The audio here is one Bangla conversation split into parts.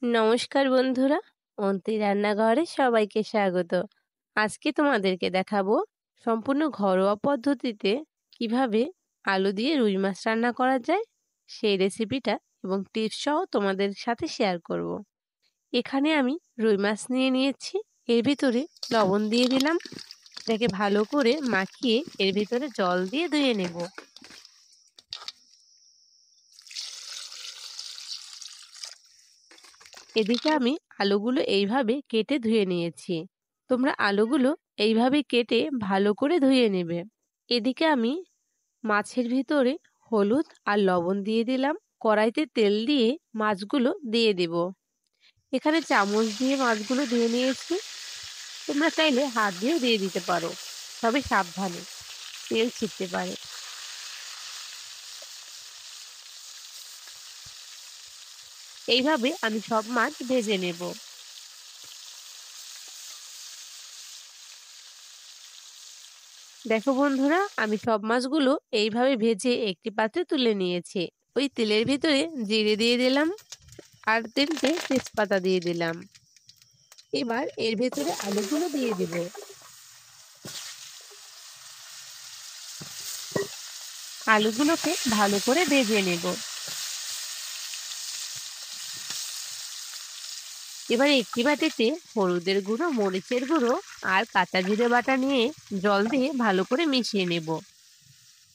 নমস্কার বন্ধুরা, অন্তি রান্নাঘরে সবাইকে স্বাগত। আজকে তোমাদেরকে দেখাবো সম্পূর্ণ ঘরোয়া পদ্ধতিতে কিভাবে আলু দিয়ে রুই মাছ রান্না করা যায় সেই রেসিপিটা এবং টিপস সহ তোমাদের সাথে শেয়ার করব। এখানে আমি রুই মাছ নিয়ে নিয়েছি, এর ভিতরে লবণ দিয়ে দিলাম, এটাকে ভালো করে মাখিয়ে এর ভিতরে জল দিয়ে ধুয়ে নেব। এদিকে আমি আলুগুলো এইভাবে কেটে ধুয়ে নিয়েছি। তোমরা আলুগুলো এইভাবে কেটে ভালো করে ধুয়ে নেবে। এদিকে আমি মাছের ভিতরে হলুদ আর লবণ দিয়ে দিলাম, কড়াইতে তেল দিয়ে মাছগুলো দিয়ে দেব। এখানে চামচ দিয়ে মাছগুলো ধুয়ে নিয়েছি, তোমরা চাইলে হাত দিয়েও দিয়ে দিতে পারো, তবে সাবধানে, তেল ছিটতে পারে। এইভাবে আমি সব মাছ ভেজে নেব। দেখো বন্ধুরা, আমি সব মাছগুলো এইভাবে ভেজে একটি পাত্রে তুলে নিয়েছি। ওই তেলের ভিতরে জিরে দিয়ে দিলাম আর 3টে তেজপাতা দিয়ে দিলাম। এবার এর ভেতরে আলুগুলো দিয়ে দিব। আলুগুলোকে ভালো করে ভেজে নেব। এবার একটি বাটিতে হলুদের গুঁড়ো, মরিচের গুঁড়ো আর কাঁচা জিরে বাটা নিয়ে জল দিয়ে ভালো করে মিশিয়ে নেব।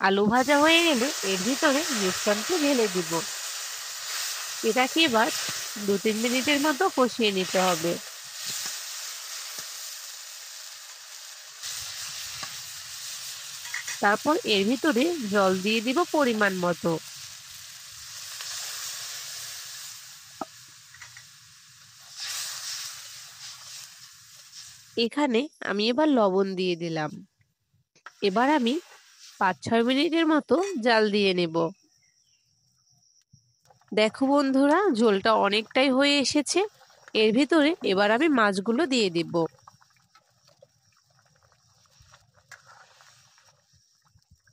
আলু ভাজা হয়ে গেলে এর ভিতরে মিশ্রণটি ঢেলে দিব। এটাকে এবার 2-3 মিনিটের মতো কষিয়ে নিতে হবে। তারপর এর ভিতরে জল দিয়ে দিব পরিমাণ মতো। এখানে আমি এবার লবণ দিয়ে দিলাম। এবার আমি 5-6 মিনিটের মতো জাল দিয়ে নেব। দেখো বন্ধুরা, ঝোলটা অনেকটাই হয়ে এসেছে। এর ভিতরে এবার আমি মাছগুলো দিয়ে দিব।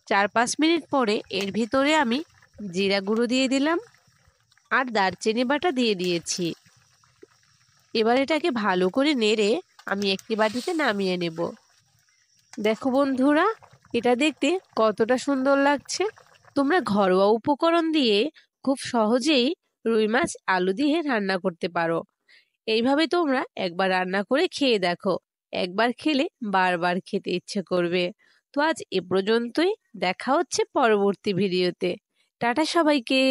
4-5 মিনিট পরে এর ভিতরে আমি জিরা গুঁড়ো দিয়ে দিলাম আর দারচিনি বাটা দিয়ে দিয়েছি। এবার এটাকে ভালো করে নেড়ে আমি একটি বাটিতে নামিয়ে নেব। দেখো বন্ধুরা, এটা দেখতে কতটা সুন্দর লাগছে। তোমরা ঘরোয়া উপকরণ দিয়ে খুব সহজেই রুই মাছ আলু দিয়ে রান্না করতে পারো। এইভাবে তোমরা একবার রান্না করে খেয়ে দেখো, একবার খেলে বারবার খেতে ইচ্ছে করবে। তো আজ এ পর্যন্তই, দেখা হচ্ছে পরবর্তী ভিডিওতে। টাটা সবাইকে।